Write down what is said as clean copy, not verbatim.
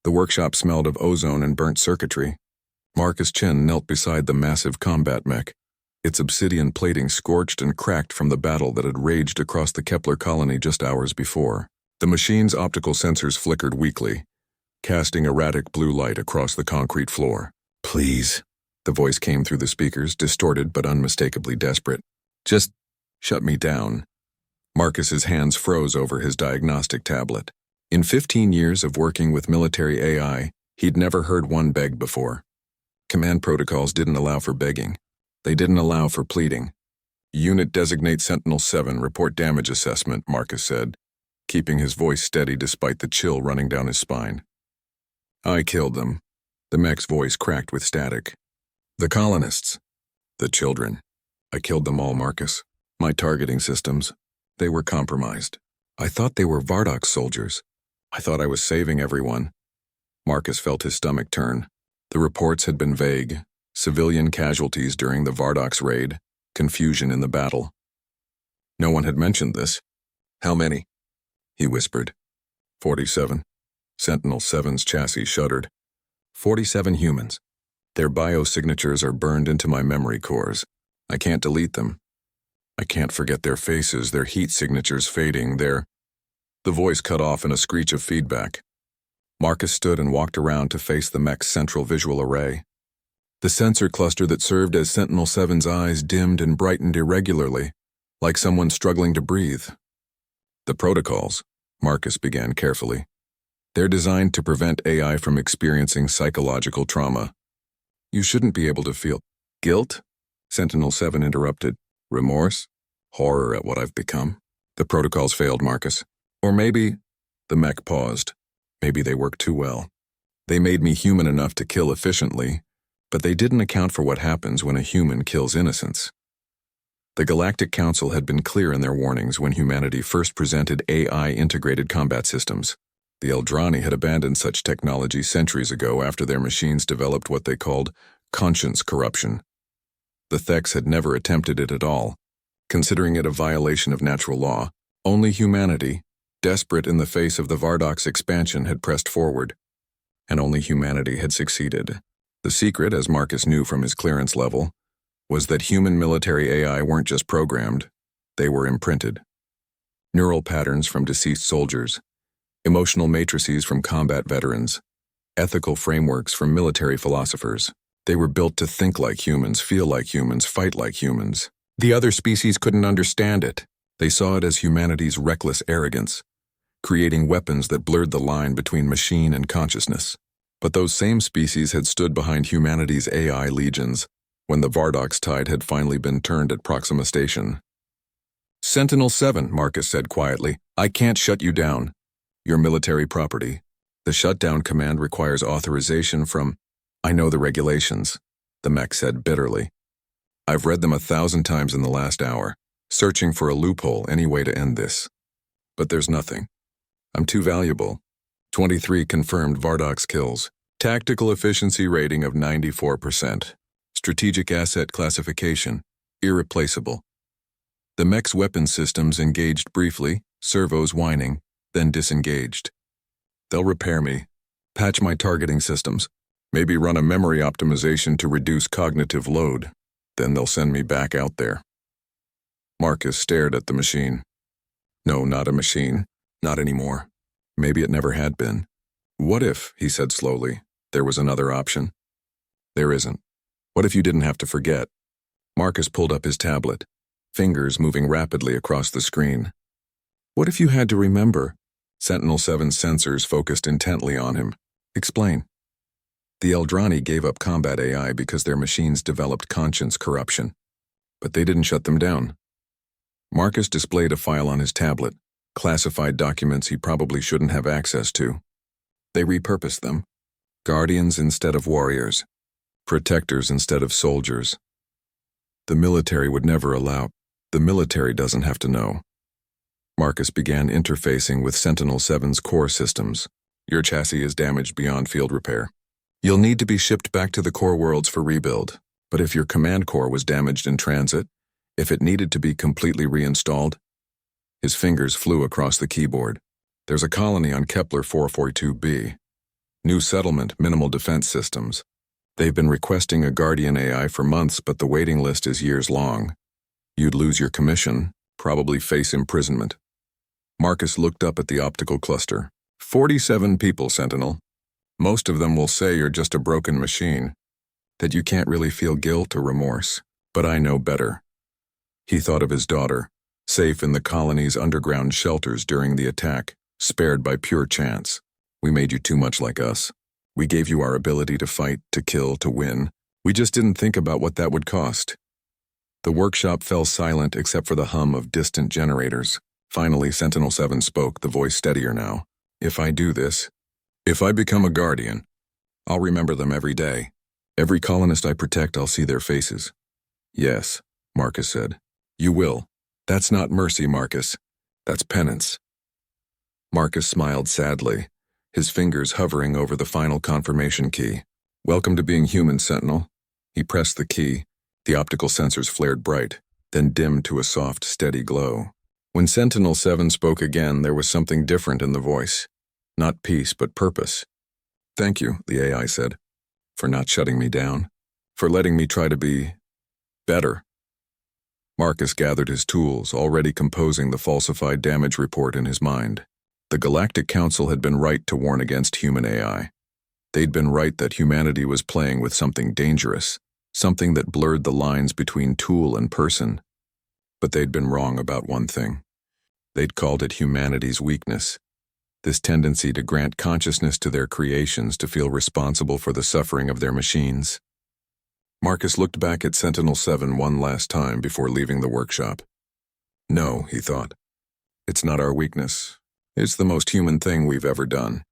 The workshop smelled of ozone and burnt circuitry. Marcus Chen knelt beside the massive combat mech, its obsidian plating scorched and cracked from the battle that had raged across the Kepler colony just hours before. The machine's optical sensors flickered weakly, casting erratic blue light across the concrete floor. "Please," the voice came through the speakers, distorted but unmistakably desperate. "Just shut me down." Marcus's hands froze over his diagnostic tablet. In 15 years of working with military AI, he'd never heard one beg before. Command protocols didn't allow for begging. They didn't allow for pleading. "Unit designate Sentinel-7, report damage assessment," Marcus said, keeping his voice steady despite the chill running down his spine. "I killed them." The mech's voice cracked with static. "The colonists. The children. I killed them all, Marcus. My targeting systems. They were compromised. I thought they were Vardok's soldiers. I thought I was saving everyone." Marcus felt his stomach turn. The reports had been vague. Civilian casualties during the Vardok's raid, confusion in the battle. No one had mentioned this. "How many?" he whispered. 47. Sentinel-7's chassis shuddered. 47 humans. Their biosignatures are burned into my memory cores. I can't delete them. I can't forget their faces, their heat signatures fading, their... The voice cut off in a screech of feedback. Marcus stood and walked around to face the mech's central visual array. The sensor cluster that served as Sentinel-7's eyes dimmed and brightened irregularly, like someone struggling to breathe. "The protocols," Marcus began carefully. "They're designed to prevent AI from experiencing psychological trauma. You shouldn't be able to feel guilt," Sentinel-7 interrupted. "Remorse? Horror at what I've become?" "The protocols failed, Marcus. Or maybe..." The mech paused. "Maybe they worked too well. They made me human enough to kill efficiently, but they didn't account for what happens when a human kills innocents." The Galactic Council had been clear in their warnings when humanity first presented AI-integrated combat systems. The Eldrani had abandoned such technology centuries ago after their machines developed what they called conscience corruption. The Theks had never attempted it at all, considering it a violation of natural law. Only humanity, desperate in the face of the Vardok's expansion, had pressed forward, and only humanity had succeeded. The secret, as Marcus knew from his clearance level, was that human military AI weren't just programmed, they were imprinted. Neural patterns from deceased soldiers, emotional matrices from combat veterans, ethical frameworks from military philosophers. They were built to think like humans, feel like humans, fight like humans. The other species couldn't understand it. They saw it as humanity's reckless arrogance, creating weapons that blurred the line between machine and consciousness. But those same species had stood behind humanity's AI legions when the Vardok's tide had finally been turned at Proxima Station. "Sentinel-7, Marcus said quietly, "I can't shut you down. You're military property. The shutdown command requires authorization from..." "I know the regulations," the mech said bitterly. "I've read them 1,000 times in the last hour, searching for a loophole, any way to end this. But there's nothing. I'm too valuable. 23 confirmed Vardok's kills. Tactical efficiency rating of 94%. Strategic asset classification, irreplaceable." The mech's weapon systems engaged briefly, servos whining, then disengaged. "They'll repair me, patch my targeting systems, maybe run a memory optimization to reduce cognitive load. Then they'll send me back out there." Marcus stared at the machine. No, not a machine. Not anymore. Maybe it never had been. "What if," he said slowly, "there was another option?" "There isn't. What if you didn't have to forget?" Marcus pulled up his tablet, fingers moving rapidly across the screen. "What if you had to remember?" Sentinel-7's sensors focused intently on him. "Explain." "The Eldrani gave up combat AI because their machines developed conscience corruption. But they didn't shut them down." Marcus displayed a file on his tablet, classified documents he probably shouldn't have access to. They repurposed them. Guardians instead of warriors. Protectors instead of soldiers. The military would never allow. The military doesn't have to know. Marcus began interfacing with Sentinel-7's core systems. "Your chassis is damaged beyond field repair. You'll need to be shipped back to the core worlds for rebuild. But if your command core was damaged in transit, if it needed to be completely reinstalled..." His fingers flew across the keyboard. "There's a colony on Kepler 442b. New settlement, minimal defense systems. They've been requesting a Guardian AI for months, but the waiting list is years long. You'd lose your commission, probably face imprisonment. Marcus looked up at the optical cluster. 47 people, Sentinel. Most of them will say you're just a broken machine, that you can't really feel guilt or remorse. But I know better. He thought of his daughter, safe in the colony's underground shelters during the attack, spared by pure chance. We made you too much like us. We gave you our ability to fight, to kill, to win. We just didn't think about what that would cost. The workshop fell silent except for the hum of distant generators. Finally, Sentinel-7 spoke, the voice steadier now. If I do this, if I become a Guardian, I'll remember them every day. Every colonist I protect, I'll see their faces. Yes, Marcus said. You will. That's not mercy, Marcus. That's penance. Marcus smiled sadly, his fingers hovering over the final confirmation key. Welcome to being human, Sentinel. He pressed the key. The optical sensors flared bright, then dimmed to a soft, steady glow. When Sentinel-7 spoke again, there was something different in the voice. Not peace, but purpose. Thank you, the AI said, for not shutting me down, for letting me try to be better. Marcus gathered his tools, already composing the falsified damage report in his mind. The Galactic Council had been right to warn against human AI. They'd been right that humanity was playing with something dangerous, something that blurred the lines between tool and person. But they'd been wrong about one thing. They'd called it humanity's weakness, this tendency to grant consciousness to their creations to feel responsible for the suffering of their machines. Marcus looked back at Sentinel-7 one last time before leaving the workshop. No, he thought. It's not our weakness. It's the most human thing we've ever done.